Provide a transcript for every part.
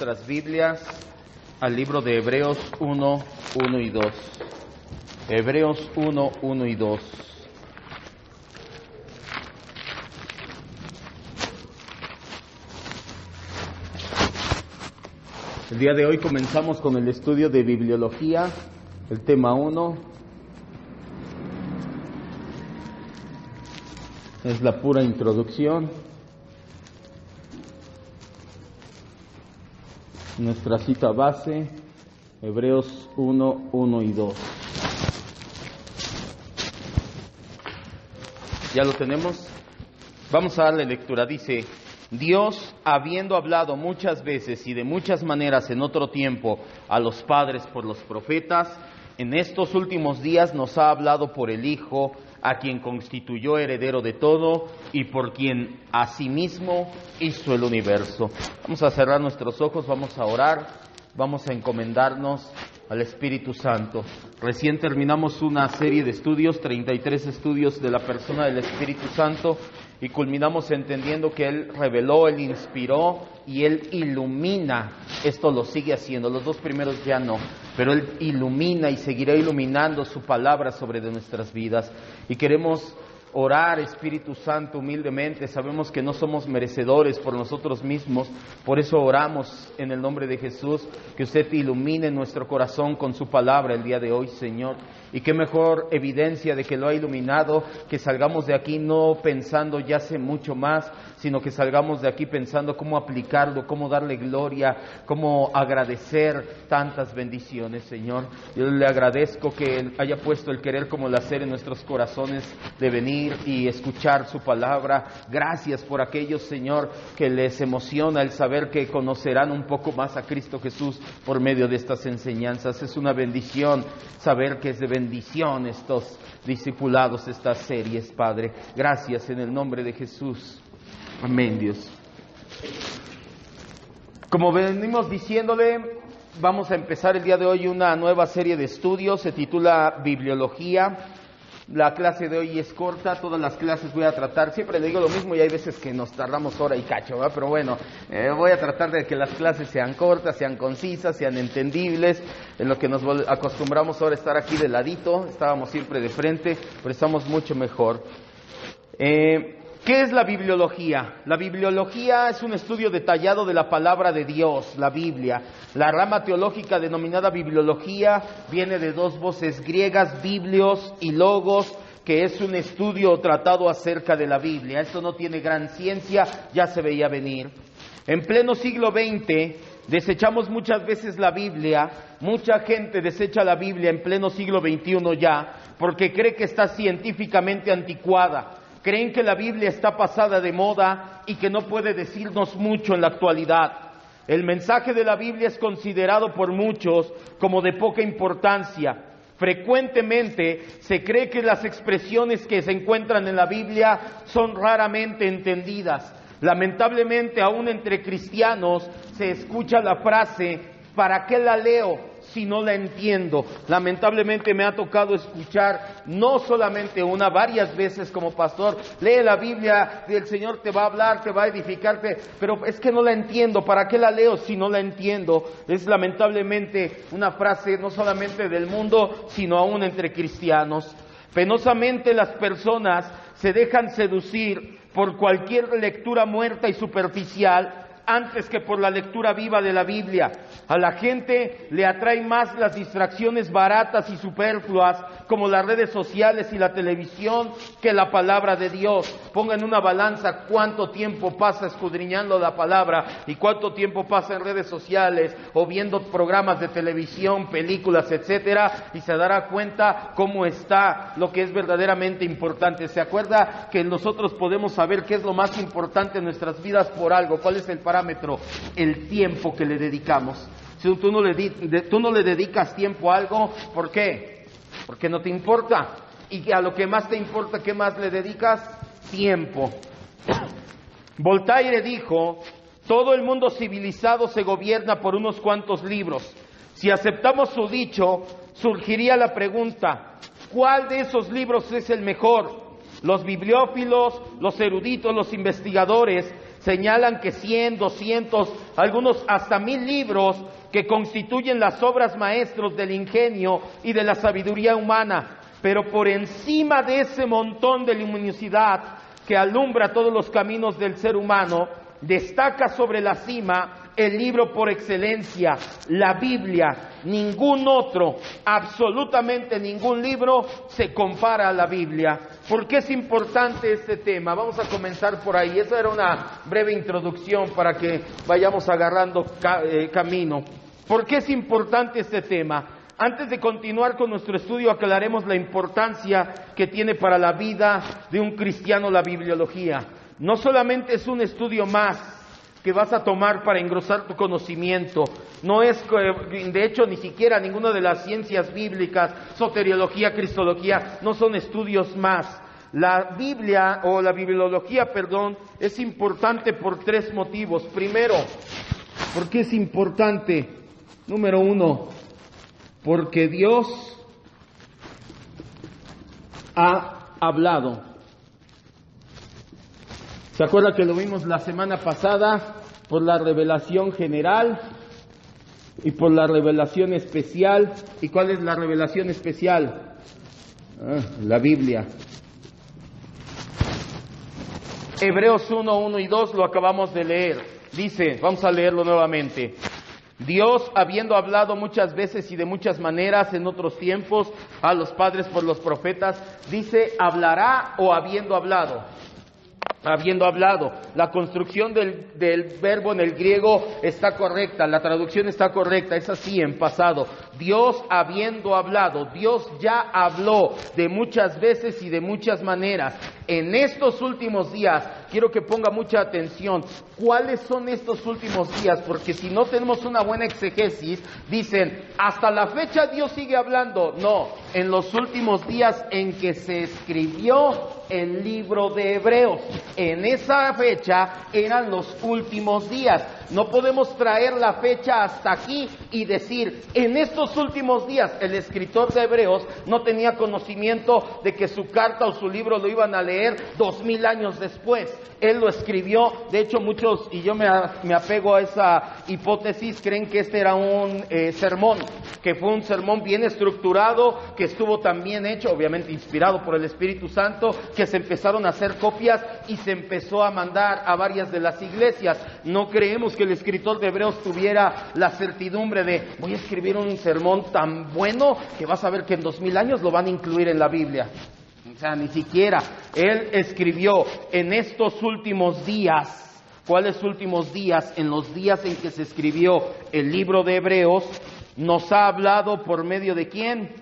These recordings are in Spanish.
nuestras Biblias al libro de Hebreos 1, 1 y 2. Hebreos 1, 1 y 2. El día de hoy comenzamos con el estudio de bibliología, el tema 1. Es la pura introducción. Nuestra cita base, Hebreos 1, 1 y 2. ¿Ya lo tenemos? Vamos a darle lectura. Dice: Dios, habiendo hablado muchas veces y de muchas maneras en otro tiempo a los padres por los profetas, en estos últimos días nos ha hablado por el Hijo, a quien constituyó heredero de todo y por quien asimismo hizo el universo. Vamos a cerrar nuestros ojos, vamos a orar, vamos a encomendarnos al Espíritu Santo. Recién terminamos una serie de estudios, 33 estudios de la persona del Espíritu Santo, y culminamos entendiendo que Él reveló, Él inspiró y Él ilumina. Esto lo sigue haciendo, los dos primeros ya no, pero Él ilumina y seguirá iluminando su palabra sobre de nuestras vidas. Y queremos orar, Espíritu Santo, humildemente. Sabemos que no somos merecedores por nosotros mismos, por eso oramos en el nombre de Jesús, que usted ilumine nuestro corazón con su palabra el día de hoy, Señor. Y qué mejor evidencia de que lo ha iluminado, que salgamos de aquí no pensando ya sé mucho más, sino que salgamos de aquí pensando cómo aplicarlo, cómo darle gloria, cómo agradecer tantas bendiciones, Señor. Yo le agradezco que Él haya puesto el querer como el hacer en nuestros corazones de venir y escuchar su palabra. Gracias por aquellos, Señor, que les emociona el saber que conocerán un poco más a Cristo Jesús por medio de estas enseñanzas. Es una bendición saber que es de bendición estos discipulados, estas series, Padre. Gracias en el nombre de Jesús. Amén, Dios. Como venimos diciéndole, vamos a empezar el día de hoy una nueva serie de estudios. Se titula Bibliología. La clase de hoy es corta, todas las clases voy a tratar, siempre le digo lo mismo y hay veces que nos tardamos hora y cacho, ¿verdad? Pero bueno, voy a tratar de que las clases sean cortas, sean concisas, sean entendibles, en lo que nos acostumbramos ahora a estar aquí de ladito, estábamos siempre de frente, pero estamos mucho mejor. ¿Qué es la bibliología? La bibliología es un estudio detallado de la palabra de Dios, la Biblia. La rama teológica denominada bibliología viene de dos voces griegas, biblios y logos, que es un estudio o tratado acerca de la Biblia. Esto no tiene gran ciencia, ya se veía venir. En pleno siglo XX desechamos muchas veces la Biblia. Mucha gente desecha la Biblia en pleno siglo XXI ya, porque cree que está científicamente anticuada. Creen que la Biblia está pasada de moda y que no puede decirnos mucho en la actualidad. El mensaje de la Biblia es considerado por muchos como de poca importancia. Frecuentemente se cree que las expresiones que se encuentran en la Biblia son raramente entendidas. Lamentablemente, aún entre cristianos se escucha la frase: ¿para qué la leo si no la entiendo? Lamentablemente me ha tocado escuchar no solamente una, varias veces como pastor: lee la Biblia, el Señor te va a hablar, te va a edificarte, pero es que no la entiendo, ¿para qué la leo si no la entiendo? Es lamentablemente una frase no solamente del mundo, sino aún entre cristianos. Penosamente las personas se dejan seducir por cualquier lectura muerta y superficial antes que por la lectura viva de la Biblia. A la gente le atraen más las distracciones baratas y superfluas, como las redes sociales y la televisión, que la palabra de Dios. Ponga en una balanza cuánto tiempo pasa escudriñando la palabra y cuánto tiempo pasa en redes sociales o viendo programas de televisión, películas, etcétera, y se dará cuenta cómo está lo que es verdaderamente importante. ¿Se acuerda que nosotros podemos saber qué es lo más importante en nuestras vidas por algo? ¿Cuál es el parámetro? El tiempo que le dedicamos. Si tú no le dedicas tiempo a algo, ¿por qué? Porque no te importa. Y a lo que más te importa, ¿qué más le dedicas? Tiempo. Voltaire dijo: todo el mundo civilizado se gobierna por unos cuantos libros. Si aceptamos su dicho, surgiría la pregunta: ¿cuál de esos libros es el mejor? Los bibliófilos, los eruditos, los investigadores señalan que 100, 200, algunos hasta 1000 libros que constituyen las obras maestros del ingenio y de la sabiduría humana. Pero por encima de ese montón de luminosidad que alumbra todos los caminos del ser humano, destaca sobre la cima el libro por excelencia, la Biblia. Ningún otro, absolutamente ningún libro se compara a la Biblia. ¿Por qué es importante este tema? Vamos a comenzar por ahí. Esa era una breve introducción para que vayamos agarrando camino. ¿Por qué es importante este tema? Antes de continuar con nuestro estudio, aclararemos la importancia que tiene para la vida de un cristiano la bibliología. No solamente es un estudio más que vas a tomar para engrosar tu conocimiento, no es, de hecho, ni siquiera ninguna de las ciencias bíblicas, soteriología, cristología, no son estudios más. La Biblia, o la bibliología, es importante por 3 motivos. Primero, ¿por qué es importante? Número 1, porque Dios ha hablado. ¿Se acuerda que lo vimos la semana pasada? Por la revelación general y por la revelación especial. ¿Y cuál es la revelación especial? La Biblia. Hebreos 1, 1 y 2 lo acabamos de leer. Dice, vamos a leerlo nuevamente. Dios, habiendo hablado muchas veces y de muchas maneras en otros tiempos a los padres por los profetas, dice, hablará o habiendo hablado. Habiendo hablado. La construcción del verbo en el griego está correcta, la traducción está correcta, es así en pasado. Dios habiendo hablado, Dios ya habló de muchas veces y de muchas maneras. En estos últimos días, quiero que ponga mucha atención, ¿cuáles son estos últimos días? Porque si no tenemos una buena exegesis, dicen, hasta la fecha Dios sigue hablando. No, en los últimos días en que se escribió el libro de Hebreos. En esa fecha eran los últimos días. No podemos traer la fecha hasta aquí y decir, en estos últimos días, el escritor de Hebreos no tenía conocimiento de que su carta o su libro lo iban a leer 2000 años después. Él lo escribió, de hecho muchos, y yo me apego a esa hipótesis, creen que este era un sermón, que fue un sermón bien estructurado, que estuvo también hecho, obviamente inspirado por el Espíritu Santo, que se empezaron a hacer copias y se empezó a mandar a varias de las iglesias. No creemos que el escritor de Hebreos tuviera la certidumbre de, voy a escribir un sermón tan bueno que vas a ver que en 2000 años lo van a incluir en la Biblia. O sea, ni siquiera. Él escribió en estos últimos días. ¿Cuáles últimos días? En los días en que se escribió el libro de Hebreos, nos ha hablado por medio de ¿quién?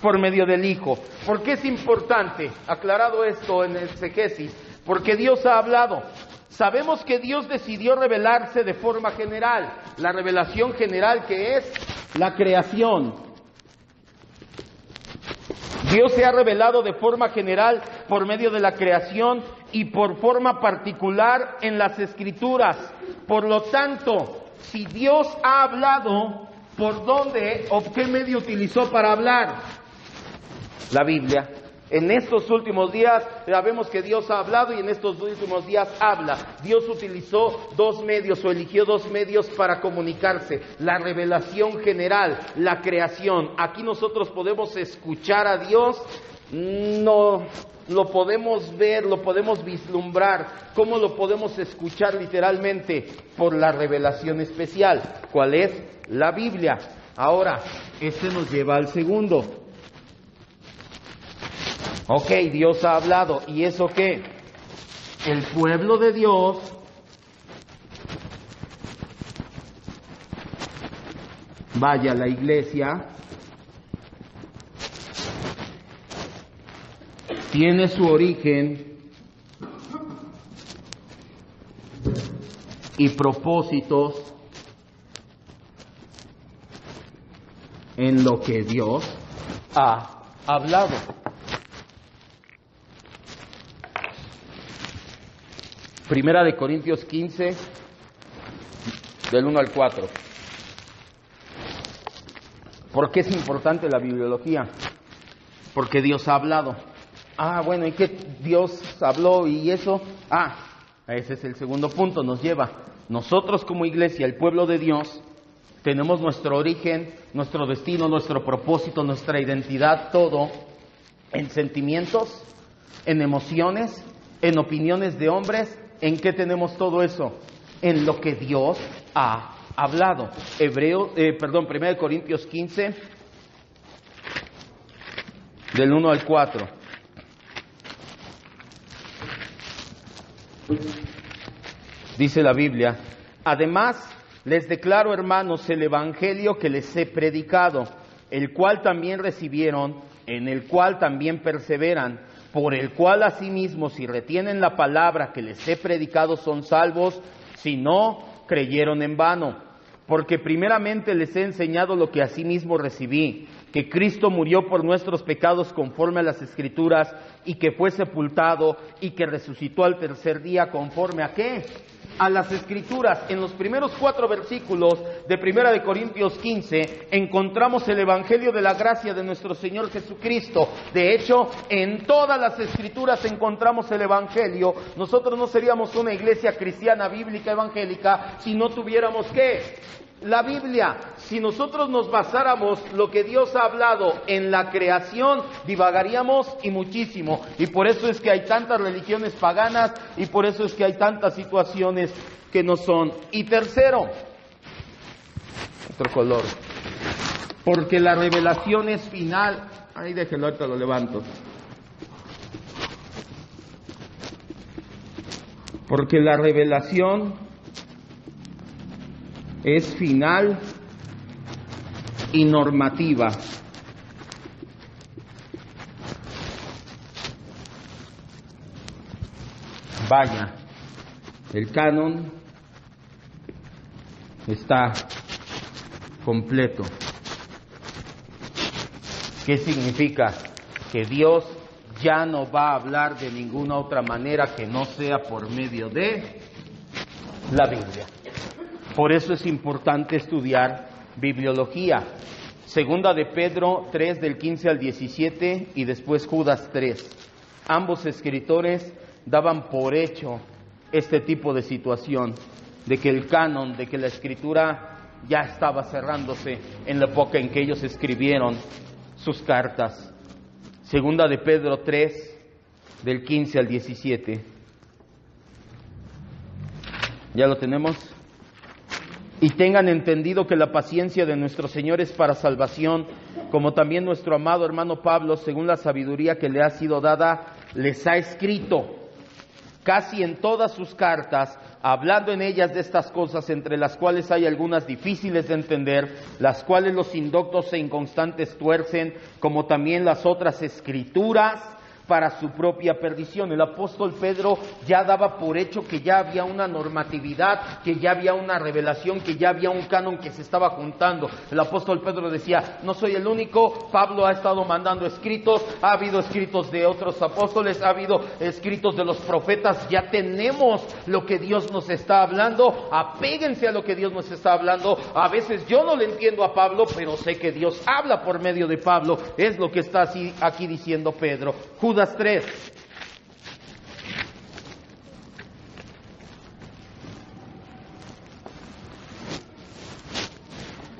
Por medio del Hijo. ¿Por qué es importante? Aclarado esto en el exegesis. Porque Dios ha hablado. Sabemos que Dios decidió revelarse de forma general. La revelación general, que es la creación. Dios se ha revelado de forma general por medio de la creación y por forma particular en las Escrituras. Por lo tanto, si Dios ha hablado, ¿por dónde o qué medio utilizó para hablar? La Biblia. En estos últimos días sabemos que Dios ha hablado y en estos últimos días habla. Dios utilizó 2 medios o eligió 2 medios para comunicarse. La revelación general, la creación. Aquí nosotros podemos escuchar a Dios, no lo podemos ver, lo podemos vislumbrar. ¿Cómo lo podemos escuchar literalmente? Por la revelación especial. ¿Cuál es? La Biblia. Ahora, este nos lleva al segundo. Ok, Dios ha hablado. ¿Y eso qué? El pueblo de Dios vaya a la iglesia, tiene su origen y propósitos en lo que Dios ha hablado. Primera de Corintios 15, del 1 al 4. ¿Por qué es importante la bibliología? Porque Dios ha hablado. Bueno, ¿y qué Dios habló y eso? Ese es el segundo punto, nos lleva. Nosotros como iglesia, el pueblo de Dios, tenemos nuestro origen, nuestro destino, nuestro propósito, nuestra identidad, todo en sentimientos, en emociones, en opiniones de hombres. ¿En qué tenemos todo eso? En lo que Dios ha hablado. 1 Corintios 15, del 1 al 4. Dice la Biblia: además, les declaro, hermanos, el evangelio que les he predicado, el cual también recibieron, en el cual también perseveran, por el cual asimismo, si retienen la palabra que les he predicado, son salvos; si no, creyeron en vano. Porque primeramente les he enseñado lo que asimismo recibí, que Cristo murió por nuestros pecados conforme a las Escrituras, y que fue sepultado, y que resucitó al tercer día conforme ¿a qué? A las Escrituras. En los primeros 4 versículos de 1 Corintios 15 encontramos el Evangelio de la gracia de nuestro Señor Jesucristo. De hecho, en todas las Escrituras encontramos el Evangelio. Nosotros no seríamos una iglesia cristiana, bíblica, evangélica, si no tuviéramos ¿qué? La Biblia. Si nosotros nos basáramos lo que Dios ha hablado en la creación, divagaríamos y muchísimo. Y por eso es que hay tantas religiones paganas, y por eso es que hay tantas situaciones que no son. Y tercero, otro color, porque la revelación es final. Ahí déjenlo, ahorita lo levanto. Porque la revelación es final y normativa. Vaya, el canon está completo. ¿Qué significa? Que Dios ya no va a hablar de ninguna otra manera que no sea por medio de la Biblia. Por eso es importante estudiar bibliología. Segunda de Pedro 3, del 15 al 17, y después Judas 3. Ambos escritores daban por hecho este tipo de situación, de que el canon, de que la escritura ya estaba cerrándose en la época en que ellos escribieron sus cartas. Segunda de Pedro 3, del 15 al 17. ¿Ya lo tenemos? Y tengan entendido que la paciencia de nuestro Señor es para salvación, como también nuestro amado hermano Pablo, según la sabiduría que le ha sido dada, les ha escrito casi en todas sus cartas, hablando en ellas de estas cosas, entre las cuales hay algunas difíciles de entender, las cuales los indoctos e inconstantes tuercen, como también las otras escrituras, para su propia perdición. El apóstol Pedro ya daba por hecho que ya había una normatividad, que ya había una revelación, que ya había un canon que se estaba juntando. El apóstol Pedro decía: no soy el único, Pablo ha estado mandando escritos, ha habido escritos de otros apóstoles, ha habido escritos de los profetas, ya tenemos lo que Dios nos está hablando, apéguense a lo que Dios nos está hablando. A veces yo no le entiendo a Pablo, pero sé que Dios habla por medio de Pablo, es lo que está así aquí diciendo Pedro. Judas 3.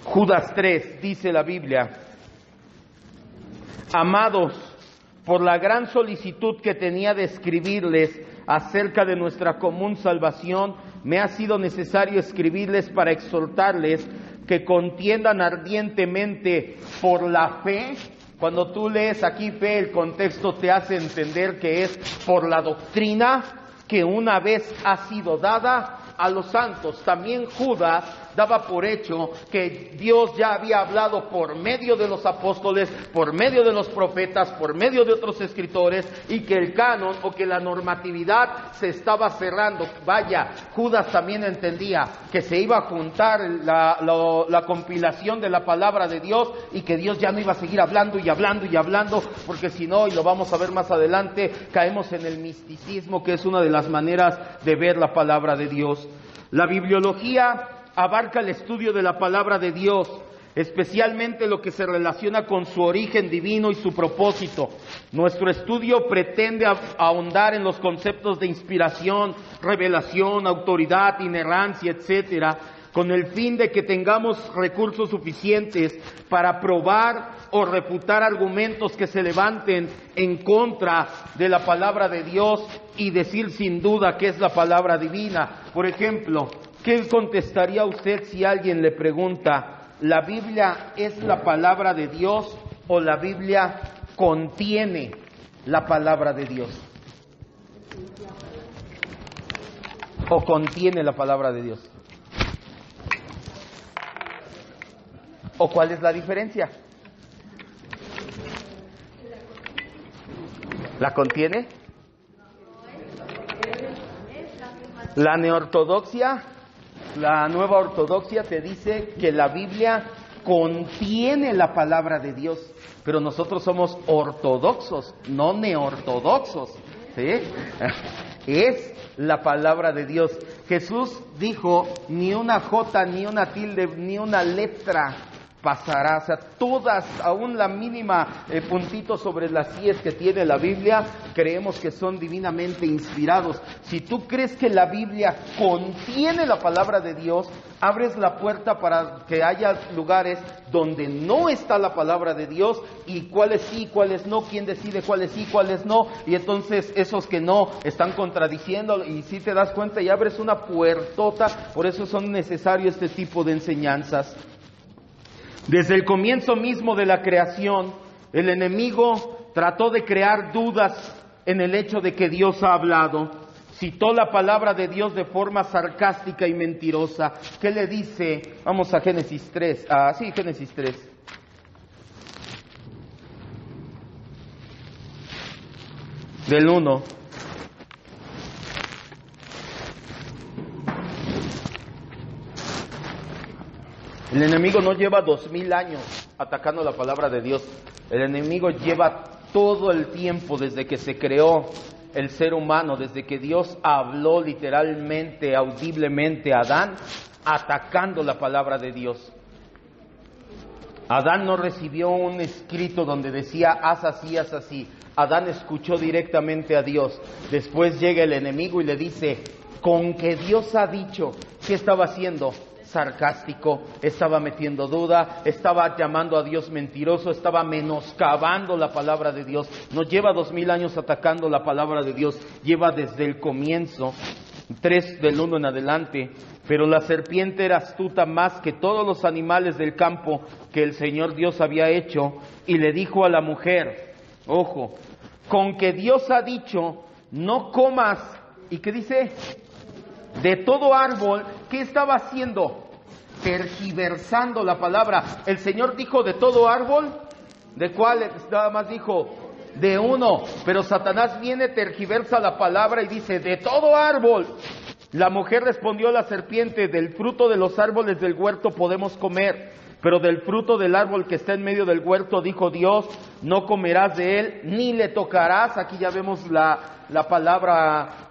Judas 3, dice la Biblia: amados, por la gran solicitud que tenía de escribirles acerca de nuestra común salvación, me ha sido necesario escribirles para exhortarles que contiendan ardientemente por la fe. Cuando tú lees aquí fe, el contexto te hace entender que es por la doctrina que una vez ha sido dada a los santos. También Judas daba por hecho que Dios ya había hablado por medio de los apóstoles, por medio de los profetas, por medio de otros escritores, y que el canon o que la normatividad se estaba cerrando. Vaya, Judas también entendía que se iba a juntar la compilación de la palabra de Dios, y que Dios ya no iba a seguir hablando y hablando y hablando, porque si no, y lo vamos a ver más adelante, caemos en el misticismo, que es una de las maneras de ver la palabra de Dios. La bibliología abarca el estudio de la palabra de Dios, especialmente lo que se relaciona con su origen divino y su propósito. Nuestro estudio pretende ahondar en los conceptos de inspiración, revelación, autoridad, inerrancia, etcétera, con el fin de que tengamos recursos suficientes para probar o refutar argumentos que se levanten en contra de la palabra de Dios y decir sin duda que es la palabra divina. Por ejemplo, ¿qué contestaría usted si alguien le pregunta, ¿la Biblia es la palabra de Dios o la Biblia contiene la palabra de Dios? ¿O contiene la palabra de Dios? ¿O cuál es la diferencia? ¿La contiene? La neortodoxia, la nueva ortodoxia te dice que la Biblia contiene la palabra de Dios, pero nosotros somos ortodoxos, no neortodoxos, ¿sí? Es la palabra de Dios. Jesús dijo, ni una jota, ni una tilde, ni una letra pasará, o sea, todas, aún la mínima puntito sobre las íes que tiene la Biblia, creemos que son divinamente inspirados. Si tú crees que la Biblia contiene la palabra de Dios, abres la puerta para que haya lugares donde no está la palabra de Dios, y cuáles sí, cuáles no, quién decide cuáles sí, cuáles no, y entonces esos que no están contradiciendo, y si te das cuenta y abres una puertota. Por eso son necesarios este tipo de enseñanzas. Desde el comienzo mismo de la creación, el enemigo trató de crear dudas en el hecho de que Dios ha hablado. Citó la palabra de Dios de forma sarcástica y mentirosa. ¿Qué le dice? Vamos a Génesis 3. Génesis 3. Del 1. El enemigo no lleva 2000 años atacando la palabra de Dios. El enemigo lleva todo el tiempo desde que se creó el ser humano, desde que Dios habló literalmente, audiblemente a Adán, atacando la palabra de Dios. Adán no recibió un escrito donde decía, haz así, haz así. Adán escuchó directamente a Dios. Después llega el enemigo y le dice, con que Dios ha dicho. ¿Qué estaba haciendo? Sarcástico, estaba metiendo duda, estaba llamando a Dios mentiroso, estaba menoscabando la palabra de Dios. No lleva 2000 años atacando la palabra de Dios, lleva desde el comienzo, 3 del 1 en adelante. Pero la serpiente era astuta más que todos los animales del campo que el Señor Dios había hecho, y le dijo a la mujer, ojo, con que Dios ha dicho, no comas, ¿y qué dice? De todo árbol. ¿Qué estaba haciendo? Tergiversando la palabra. El Señor dijo de todo árbol. ¿De cuál? Nada más dijo de uno. Pero Satanás viene, tergiversa la palabra y dice de todo árbol. La mujer respondió a la serpiente, del fruto de los árboles del huerto podemos comer, pero del fruto del árbol que está en medio del huerto, dijo Dios, no comerás de él, ni le tocarás. Aquí ya vemos la palabra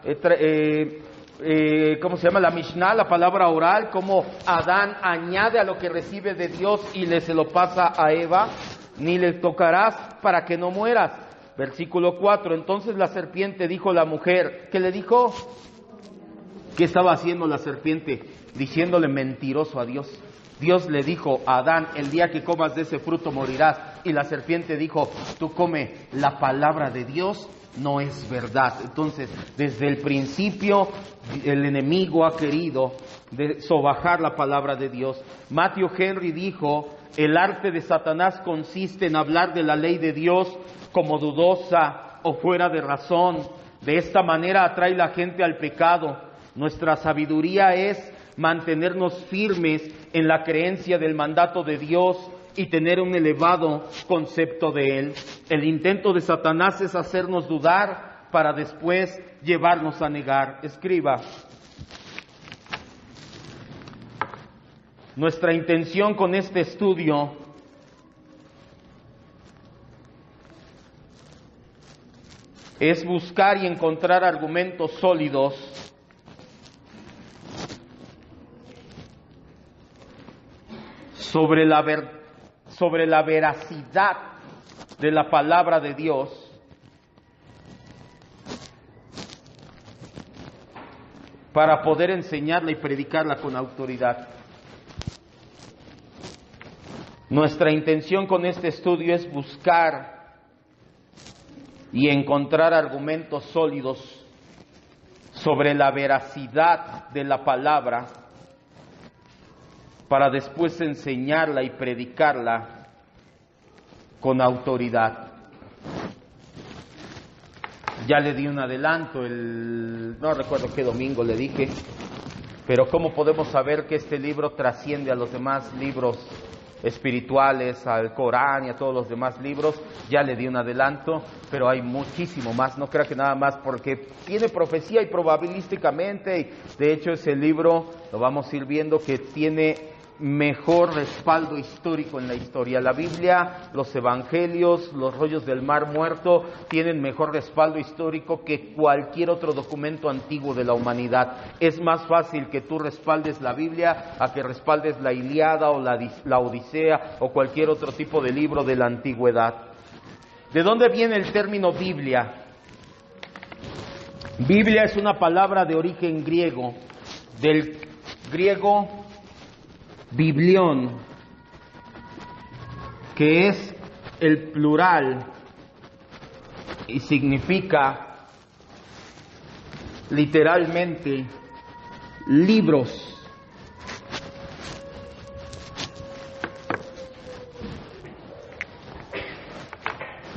¿cómo se llama? La Mishnah, la palabra oral, como Adán añade a lo que recibe de Dios y se lo pasa a Eva, ni le tocarás para que no mueras. Versículo 4, entonces la serpiente dijo a la mujer, ¿qué le dijo? ¿Qué estaba haciendo la serpiente? Diciéndole mentiroso a Dios. Dios le dijo a Adán, el día que comas de ese fruto morirás. Y la serpiente dijo, tú come la palabra de Dios, no es verdad. Entonces, desde el principio, el enemigo ha querido sobajar la palabra de Dios. Matthew Henry dijo, el arte de Satanás consiste en hablar de la ley de Dios como dudosa o fuera de razón. De esta manera atrae la gente al pecado. Nuestra sabiduría es mantenernos firmes en la creencia del mandato de Dios y tener un elevado concepto de Él. El intento de Satanás es hacernos dudar para después llevarnos a negar. Escriba. Nuestra intención con este estudio es buscar y encontrar argumentos sólidos sobre la veracidad de la palabra de Dios, para poder enseñarla y predicarla con autoridad. Nuestra intención con este estudio es buscar y encontrar argumentos sólidos sobre la veracidad de la palabra, para después enseñarla y predicarla con autoridad. Ya le di un adelanto, no recuerdo qué domingo le dije, pero ¿cómo podemos saber que este libro trasciende a los demás libros espirituales, al Corán y a todos los demás libros? Ya le di un adelanto, pero hay muchísimo más. No crea que nada más porque tiene profecía y probabilísticamente, y de hecho ese libro, lo vamos a ir viendo, que tiene mejor respaldo histórico en la historia. La Biblia, los evangelios, los rollos del Mar Muerto tienen mejor respaldo histórico que cualquier otro documento antiguo de la humanidad. Es más fácil que tú respaldes la Biblia a que respaldes la Ilíada o la Odisea o cualquier otro tipo de libro de la antigüedad. ¿De dónde viene el término Biblia? Biblia es una palabra de origen griego, del griego biblión, que es el plural y significa literalmente libros.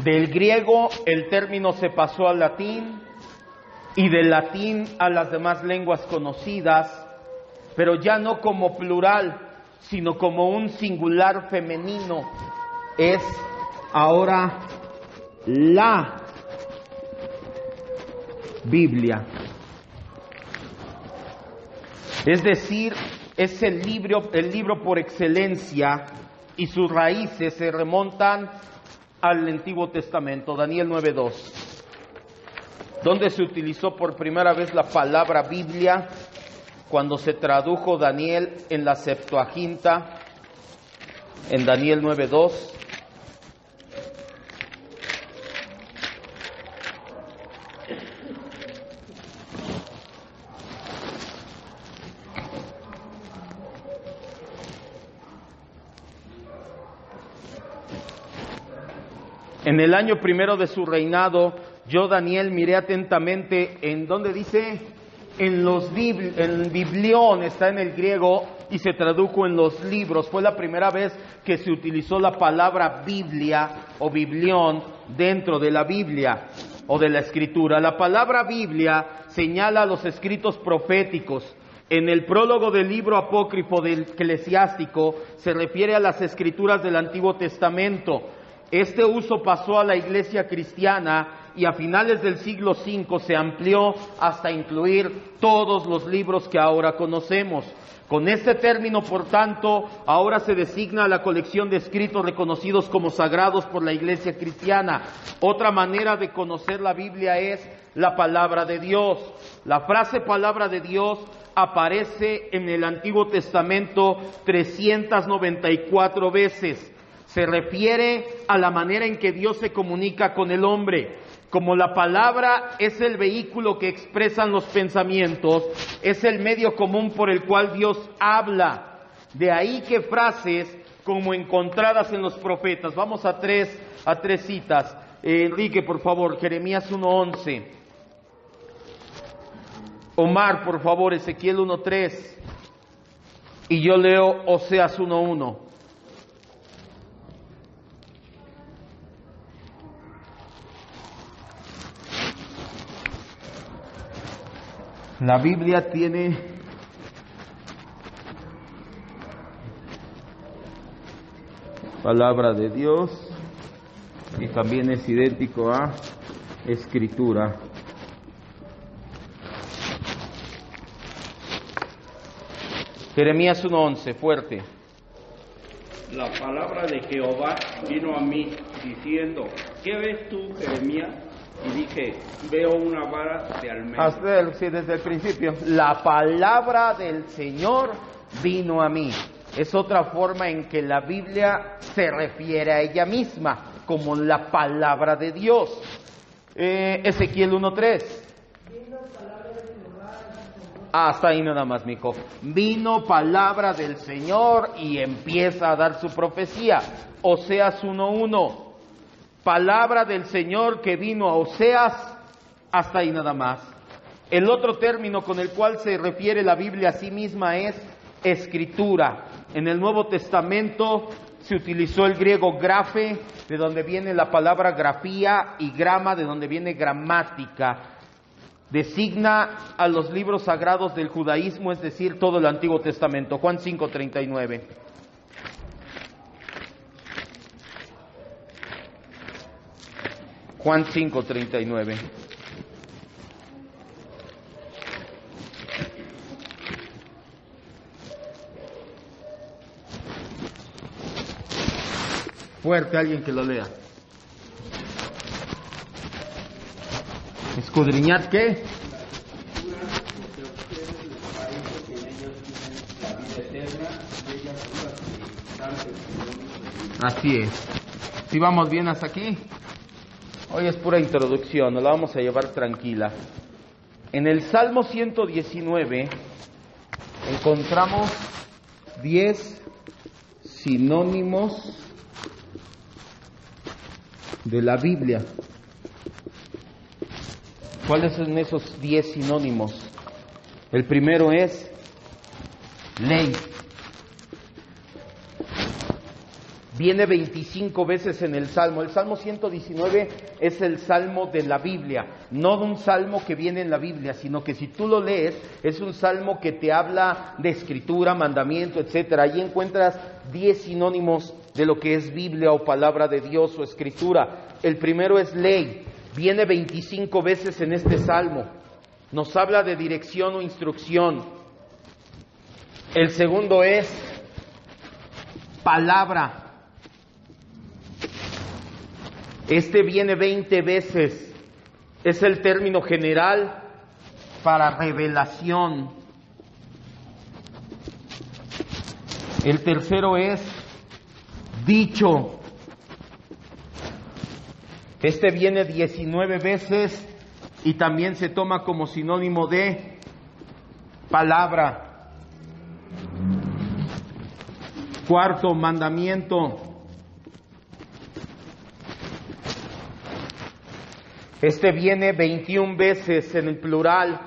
Del griego el término se pasó al latín y del latín a las demás lenguas conocidas, pero ya no como plural, sino como un singular femenino. Es ahora la Biblia. Es decir, es el libro por excelencia, y sus raíces se remontan al Antiguo Testamento. Daniel 9:2, donde se utilizó por primera vez la palabra Biblia, cuando se tradujo Daniel en la Septuaginta, en Daniel 9:2. En el año primero de su reinado, yo, Daniel, miré atentamente en donde dice, en biblión, está en el griego y se tradujo en los libros. Fue la primera vez que se utilizó la palabra Biblia o biblión dentro de la Biblia o de la Escritura. La palabra Biblia señala los escritos proféticos. En el prólogo del libro apócrifo del Eclesiástico se refiere a las escrituras del Antiguo Testamento. Este uso pasó a la iglesia cristiana y a finales del siglo V se amplió hasta incluir todos los libros que ahora conocemos. Con este término, por tanto, ahora se designa a la colección de escritos reconocidos como sagrados por la iglesia cristiana. Otra manera de conocer la Biblia es la palabra de Dios. La frase palabra de Dios aparece en el Antiguo Testamento 394 veces. Se refiere a la manera en que Dios se comunica con el hombre. Como la palabra es el vehículo que expresan los pensamientos, es el medio común por el cual Dios habla. De ahí que frases como encontradas en los profetas. Vamos a tres citas. Enrique, por favor, Jeremías 1:11. Omar, por favor, Ezequiel 1:3. Y yo leo Oseas 1:1. La Biblia tiene palabra de Dios y también es idéntico a Escritura. Jeremías 1:11, fuerte. La palabra de Jehová vino a mí diciendo, ¿qué ves tú, Jeremías? Y dije, veo una vara de almendro. Sí, desde el principio. La palabra del Señor vino a mí. es otra forma en que la Biblia se refiere a ella misma, como la palabra de Dios. Ezequiel 1:3. Hasta ahí nada más, mijo. Vino palabra del Señor y empieza a dar su profecía. Oseas 1:1. Palabra del Señor que vino a Oseas, hasta ahí nada más. El otro término con el cual se refiere la Biblia a sí misma es escritura. En el Nuevo Testamento se utilizó el griego grafe, de donde viene la palabra grafía, y grama, de donde viene gramática. Designa a los libros sagrados del judaísmo, es decir, todo el Antiguo Testamento. Juan 5:39. Juan 5:39. Fuerte, alguien que lo lea. ¿Escudriñad qué? Así es. ¿Sí vamos bien hasta aquí? Hoy es pura introducción, nos la vamos a llevar tranquila. En el Salmo 119 encontramos 10 sinónimos de la Biblia. ¿Cuáles son esos 10 sinónimos? El primero es ley. Viene 25 veces en el Salmo. El Salmo 119 es el Salmo de la Biblia, no de un salmo que viene en la Biblia, sino que si tú lo lees, es un salmo que te habla de escritura, mandamiento, etcétera. Allí encuentras 10 sinónimos de lo que es Biblia o palabra de Dios o escritura. El primero es ley. Viene 25 veces en este salmo. Nos habla de dirección o instrucción. El segundo es palabra. Este viene 20 veces. Es el término general para revelación. El tercero es dicho. Este viene 19 veces y también se toma como sinónimo de palabra. Cuarto, mandamiento. Este viene 21 veces en el plural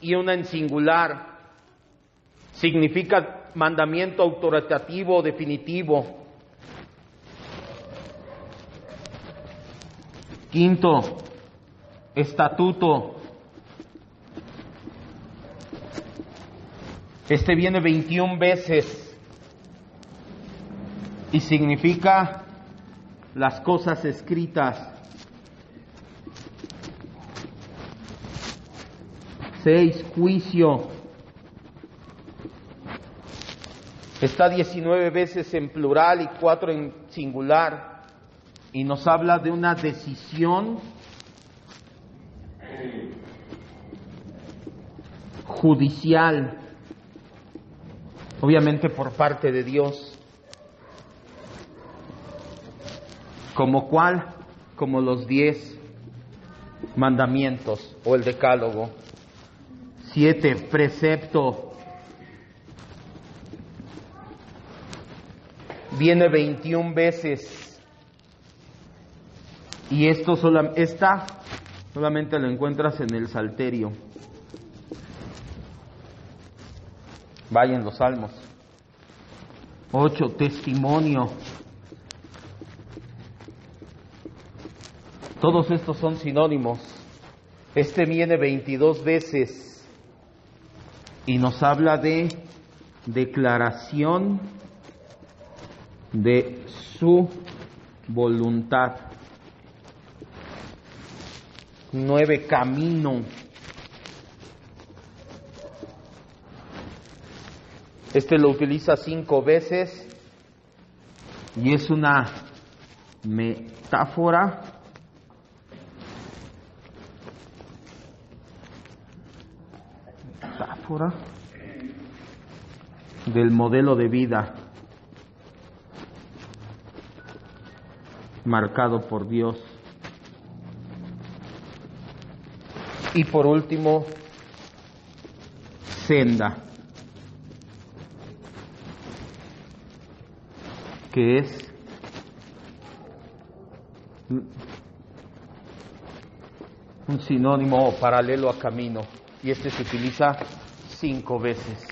y una en singular. Significa mandamiento autoritativo, definitivo. Quinto, estatuto. Este viene 21 veces y significa las cosas escritas. 6, juicio. Está 19 veces en plural y 4 en singular. Y nos habla de una decisión judicial, obviamente por parte de Dios. ¿Como cuál? Como los 10 mandamientos o el decálogo. 7, precepto. Viene 21 veces. Y esta solamente lo encuentras en el Salterio. Vaya en los Salmos. 8, testimonio. Todos estos son sinónimos. Este viene 22 veces y nos habla de declaración de su voluntad. 9, camino. Este lo utiliza 5 veces y es una metáfora del modelo de vida. marcado por Dios. Y por último, senda, que es un sinónimo paralelo a camino, y este se utiliza 5 veces.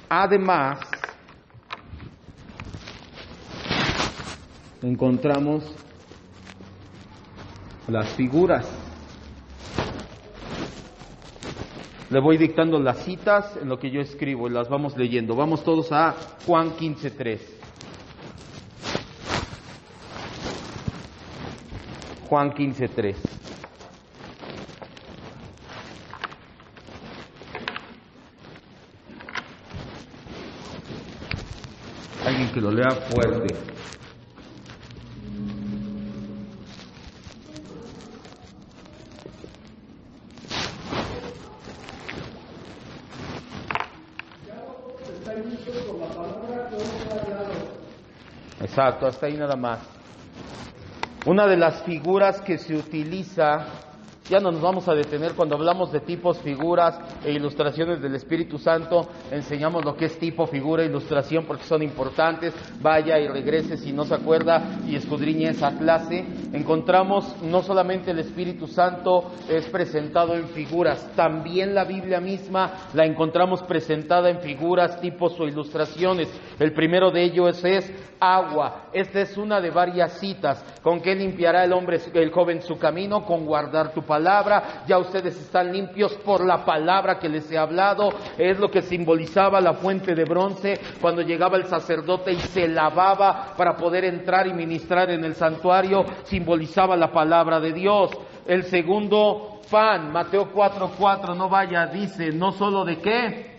Además, encontramos las figuras. Le voy dictando las citas en lo que yo escribo y las vamos leyendo. Vamos todos a Juan 15:3. Juan 15:3. Alguien que lo lea fuerte. Exacto, hasta ahí nada más. Una de las figuras que se utiliza, ya no nos vamos a detener cuando hablamos de tipos, figuras e ilustraciones del Espíritu Santo, enseñamos lo que es tipo, figura, ilustración, porque son importantes. Vaya y regrese si no se acuerda y escudriñe esa clase. Encontramos no solamente el Espíritu Santo es presentado en figuras, también la Biblia misma la encontramos presentada en figuras, tipos o ilustraciones. El primero de ellos es agua. Esta es una de varias citas. ¿Con qué limpiará el joven su camino? Con guardar tu palabra. Ya ustedes están limpios por la palabra que les he hablado. Es lo que simbolizaba la fuente de bronce cuando llegaba el sacerdote y se lavaba para poder entrar y ministrar en el santuario. Simbolizaba la palabra de Dios. El segundo, pan. Mateo 4:4, no vaya, dice, no solo de qué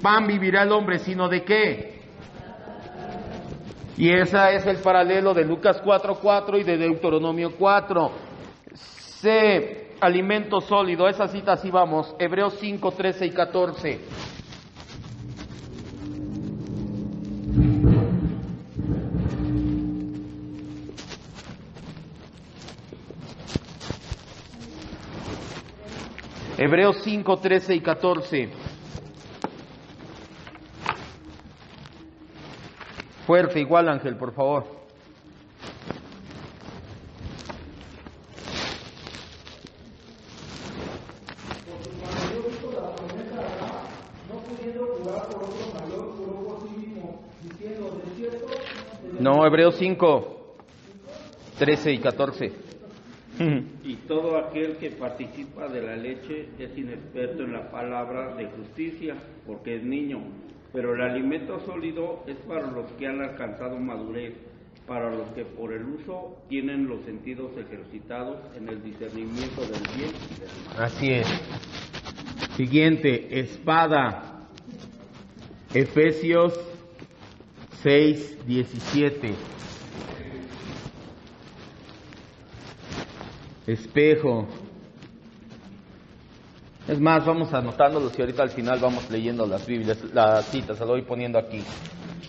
pan vivirá el hombre, sino de qué. Y ese es el paralelo de Lucas 4:4 y de Deuteronomio 4. C, alimento sólido. Esa cita sí vamos. Hebreos 5:13 y 14. Hebreos 5:13 y 14. Fuerte, igual Ángel, por favor. No, Hebreos 5:13 y 14. Y todo aquel que participa de la leche es inexperto en la palabra de justicia, porque es niño. Pero el alimento sólido es para los que han alcanzado madurez, para los que por el uso tienen los sentidos ejercitados en el discernimiento del bien y del mal. Así es. Siguiente, espada. Efesios 6:17. Espejo. Es más, vamos anotándolos y ahorita al final vamos leyendo las Biblias, las citas, se lo voy poniendo aquí.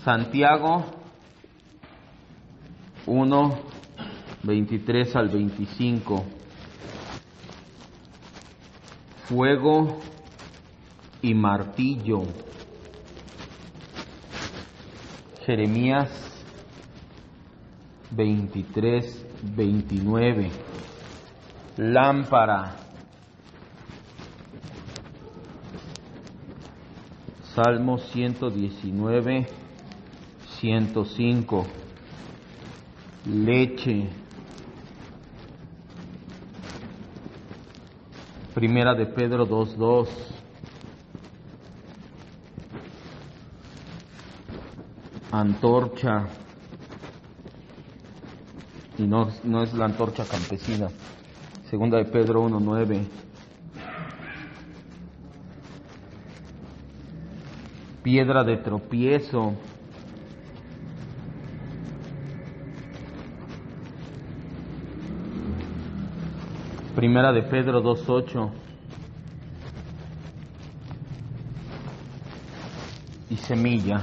Santiago 1:23 al 25. Fuego y martillo. Jeremías 23:29. Lámpara. Salmo 119:105. Leche. Primera de Pedro 2:2. Antorcha. Y no es la antorcha campesina. Segunda de Pedro 1:9. Piedra de tropiezo. Primera de Pedro 2:8. Y semilla.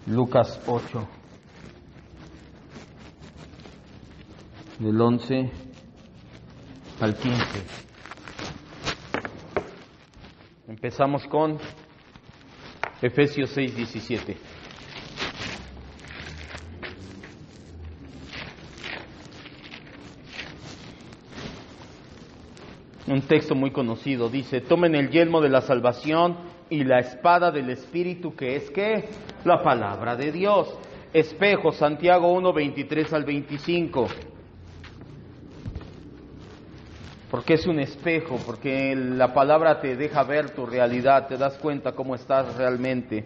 Lucas 8, del 11 al 15. Empezamos con Efesios 6, 17. Un texto muy conocido, dice: tomen el yelmo de la salvación y la espada del Espíritu, que es ¿qué? La palabra de Dios. Espejo, Santiago 1, 23 al 25. ¿Por qué es un espejo? Porque la palabra te deja ver tu realidad, te das cuenta cómo estás realmente.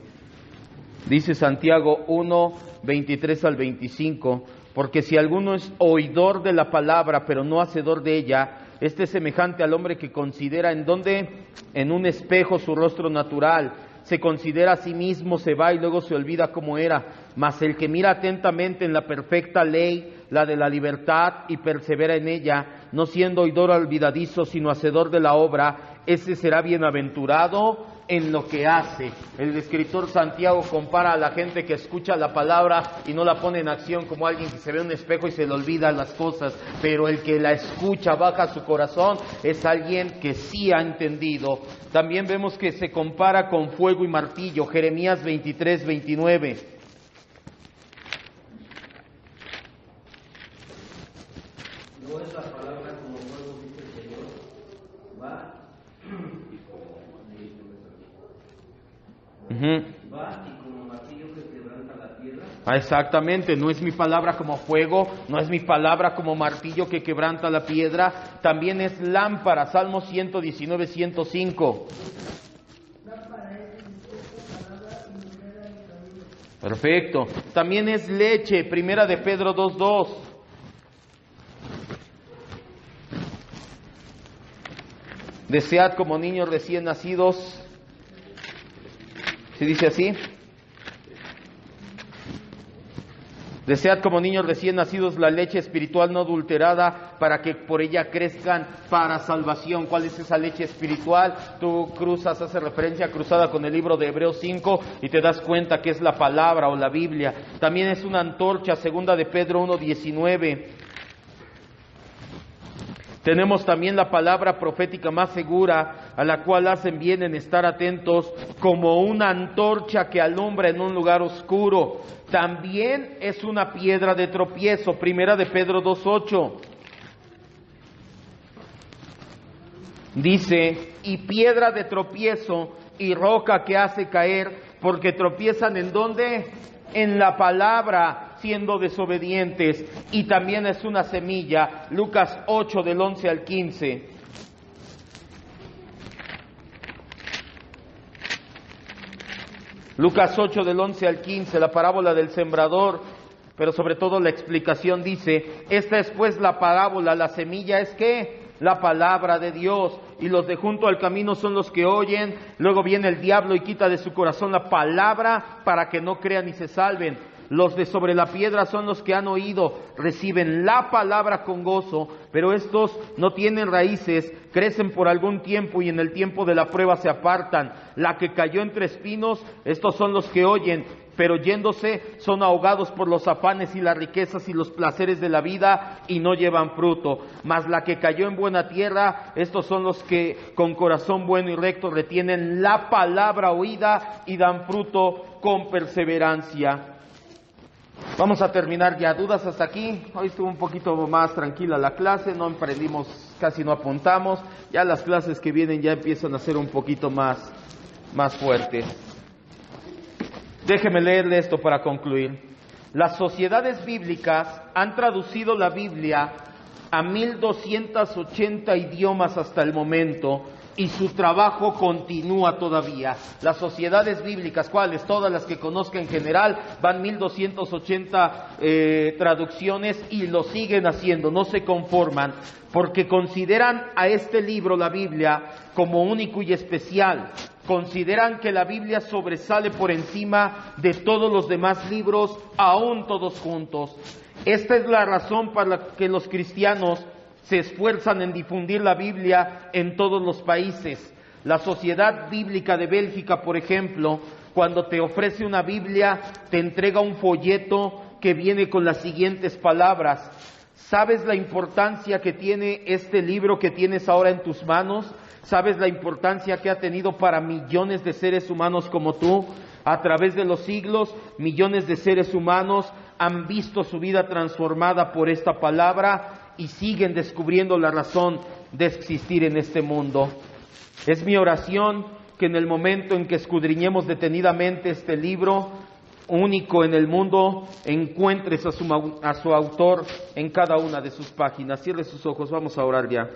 Dice Santiago 1, 23 al 25, porque si alguno es oidor de la palabra, pero no hacedor de ella, este es semejante al hombre que considera en dónde, en un espejo, su rostro natural. Se considera a sí mismo, se va y luego se olvida cómo era. Mas el que mira atentamente en la perfecta ley, la de la libertad, y persevera en ella, no siendo oidor olvidadizo, sino hacedor de la obra, ese será bienaventurado en lo que hace. El escritor Santiago compara a la gente que escucha la palabra y no la pone en acción, como alguien que se ve en un espejo y se le olvidan las cosas, pero el que la escucha, baja su corazón, es alguien que sí ha entendido. También vemos que se compara con fuego y martillo, Jeremías 23, 29. No es la palabra como fuego, dice el Señor, va va y como martillo que quebranta la tierra. Exactamente, no es mi palabra como fuego, no es mi palabra como martillo que quebranta la piedra, también es lámpara, Salmo 119, 105. Perfecto, también es leche, primera de Pedro 2:2. Desead como niños recién nacidos. ¿Se dice así? Desead como niños recién nacidos la leche espiritual no adulterada, para que por ella crezcan para salvación. ¿Cuál es esa leche espiritual? Tú cruzas, hace referencia cruzada con el libro de Hebreos 5 y te das cuenta que es la palabra o la Biblia. También es una antorcha, segunda de Pedro 1:19. Tenemos también la palabra profética más segura, a la cual hacen bien en estar atentos, como una antorcha que alumbra en un lugar oscuro. También es una piedra de tropiezo, primera de Pedro 2:8. Dice: y piedra de tropiezo y roca que hace caer, porque tropiezan ¿en dónde? En la palabra, siendo desobedientes. Y también es una semilla, Lucas 8 del 11 al 15. Lucas 8 del 11 al 15, la parábola del sembrador, pero sobre todo la explicación dice: esta es pues la parábola, la semilla es ¿qué? La palabra de Dios, y los de junto al camino son los que oyen, luego viene el diablo y quita de su corazón la palabra para que no crean y se salven. Los de sobre la piedra son los que han oído, reciben la palabra con gozo, pero estos no tienen raíces, crecen por algún tiempo y en el tiempo de la prueba se apartan. La que cayó entre espinos, estos son los que oyen, pero yéndose son ahogados por los afanes y las riquezas y los placeres de la vida y no llevan fruto. Mas la que cayó en buena tierra, estos son los que con corazón bueno y recto retienen la palabra oída y dan fruto con perseverancia. Vamos a terminar ya. ¿Dudas hasta aquí? Hoy estuvo un poquito más tranquila la clase, no emprendimos, casi no apuntamos. Ya las clases que vienen ya empiezan a ser un poquito más fuertes. Déjeme leerle esto para concluir. Las sociedades bíblicas han traducido la Biblia a 1280 idiomas hasta el momento, y su trabajo continúa todavía. Las sociedades bíblicas, ¿cuáles? Todas las que conozca en general, van 1280 traducciones y lo siguen haciendo, no se conforman, porque consideran a este libro, la Biblia, como único y especial. Consideran que la Biblia sobresale por encima de todos los demás libros, aún todos juntos. Esta es la razón para la que los cristianos se esfuerzan en difundir la Biblia en todos los países. La Sociedad Bíblica de Bélgica, por ejemplo, Cuando te ofrece una Biblia, te entrega un folleto que viene con las siguientes palabras. ¿Sabes la importancia que tiene este libro que tienes ahora en tus manos? ¿Sabes la importancia que ha tenido para millones de seres humanos como tú? A través de los siglos, millones de seres humanos han visto su vida transformada por esta palabra y siguen descubriendo la razón de existir en este mundo. Es mi oración que en el momento en que escudriñemos detenidamente este libro, único en el mundo, encuentres a su autor en cada una de sus páginas. Cierre sus ojos, vamos a orar ya.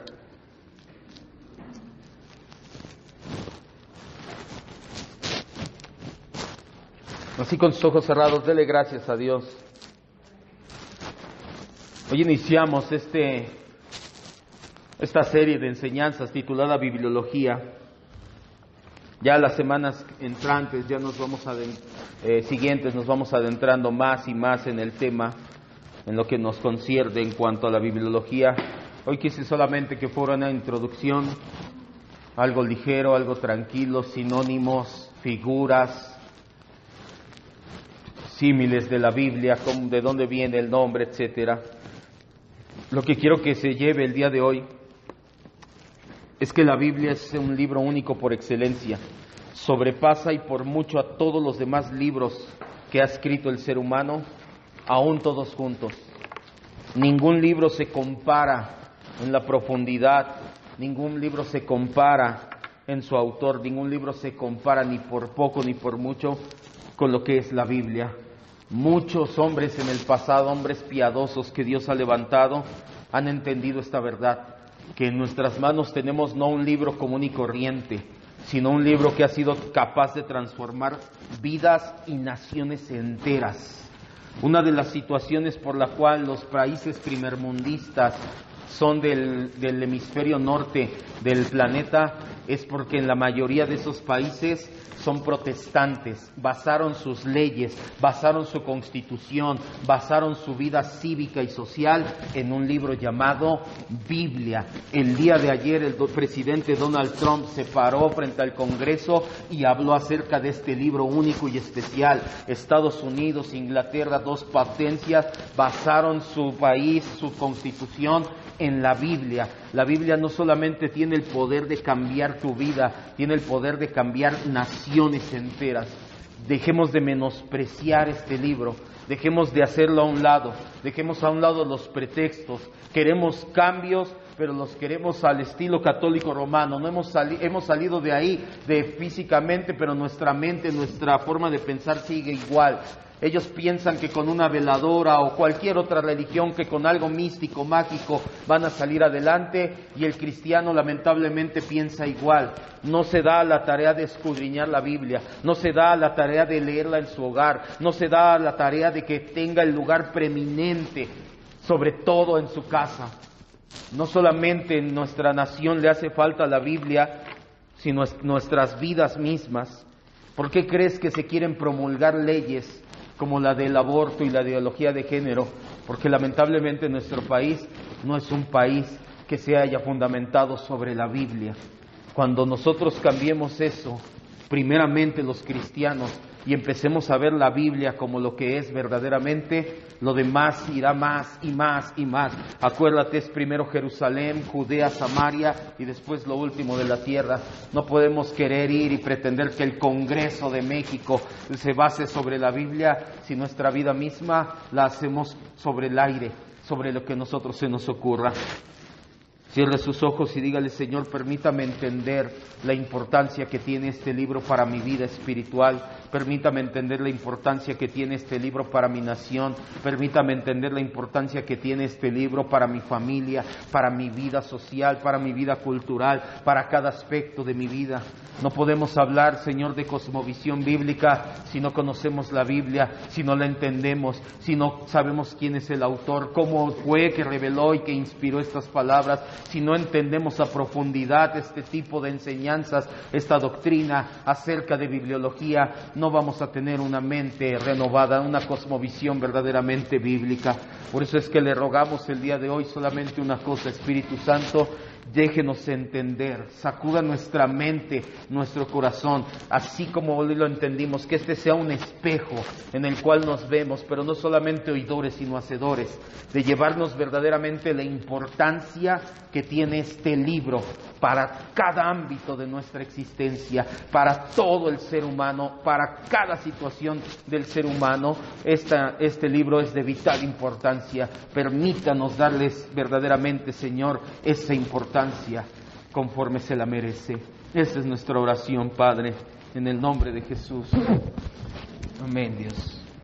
Así con sus ojos cerrados, dele gracias a Dios. Hoy iniciamos esta serie de enseñanzas titulada Bibliología. Ya las semanas entrantes, ya siguientes, nos vamos adentrando más y más en el tema, en lo que nos concierne en cuanto a la bibliología. Hoy quise solamente que fuera una introducción, algo ligero, algo tranquilo, sinónimos, figuras, símiles de la Biblia, de dónde viene el nombre, etcétera. Lo que quiero que se lleve el día de hoy es que la Biblia es un libro único por excelencia. Sobrepasa y por mucho a todos los demás libros que ha escrito el ser humano, aún todos juntos. Ningún libro se compara en la profundidad, ningún libro se compara en su autor, ningún libro se compara ni por poco ni por mucho con lo que es la Biblia. Muchos hombres en el pasado, hombres piadosos que Dios ha levantado, han entendido esta verdad, que en nuestras manos tenemos no un libro común y corriente, sino un libro que ha sido capaz de transformar vidas y naciones enteras. Una de las situaciones por la cual los países primermundistas son del hemisferio norte del planeta es porque en la mayoría de esos países son protestantes, basaron sus leyes, basaron su constitución, basaron su vida cívica y social en un libro llamado Biblia. El día de ayer el presidente Donald Trump se paró frente al Congreso y habló acerca de este libro único y especial. Estados Unidos, Inglaterra, dos potencias, basaron su país, su constitución en la Biblia. La Biblia no solamente tiene el poder de cambiar tu vida, tiene el poder de cambiar naciones enteras. Dejemos de menospreciar este libro, dejemos de hacerlo a un lado, dejemos a un lado los pretextos. Queremos cambios, pero los queremos al estilo católico romano. No hemos salido de ahí físicamente, pero nuestra mente, nuestra forma de pensar sigue igual. Ellos piensan que con una veladora o cualquier otra religión, que con algo místico, mágico, van a salir adelante, y el cristiano lamentablemente piensa igual. No se da la tarea de escudriñar la Biblia, no se da la tarea de leerla en su hogar, no se da la tarea de que tenga el lugar preeminente, sobre todo en su casa. No solamente en nuestra nación le hace falta la Biblia, sino nuestras vidas mismas. ¿Por qué crees que se quieren promulgar leyes como la del aborto y la ideología de género? Porque lamentablemente nuestro país no es un país que se haya fundamentado sobre la Biblia. Cuando nosotros cambiemos eso, primeramente los cristianos, y empecemos a ver la Biblia como lo que es verdaderamente, lo demás irá más y más y más. Acuérdate, es primero Jerusalén, Judea, Samaria y después lo último de la tierra. No podemos querer ir y pretender que el Congreso de México se base sobre la Biblia si nuestra vida misma la hacemos sobre el aire, sobre lo que a nosotros se nos ocurra. Cierre sus ojos y dígale: Señor, permítame entender la importancia que tiene este libro para mi vida espiritual. Permítame entender la importancia que tiene este libro para mi nación. Permítame entender la importancia que tiene este libro para mi familia, para mi vida social, para mi vida cultural, para cada aspecto de mi vida. No podemos hablar, Señor, de cosmovisión bíblica si no conocemos la Biblia, si no la entendemos, si no sabemos quién es el autor, cómo fue que reveló y que inspiró estas palabras. Si no entendemos a profundidad este tipo de enseñanzas, esta doctrina acerca de bibliología, no vamos a tener una mente renovada, una cosmovisión verdaderamente bíblica. Por eso es que le rogamos el día de hoy solamente una cosa: Espíritu Santo, Déjenos entender, sacuda nuestra mente, nuestro corazón, así como hoy lo entendimos, que este sea un espejo en el cual nos vemos, pero no solamente oidores, sino hacedores, de llevarnos verdaderamente la importancia que tiene este libro para cada ámbito de nuestra existencia, para todo el ser humano, para cada situación del ser humano. Este libro es de vital importancia. Permítanos darles verdaderamente, Señor, esa importancia conforme se la merece. Esa es nuestra oración, Padre, en el nombre de Jesús. Amén, Dios.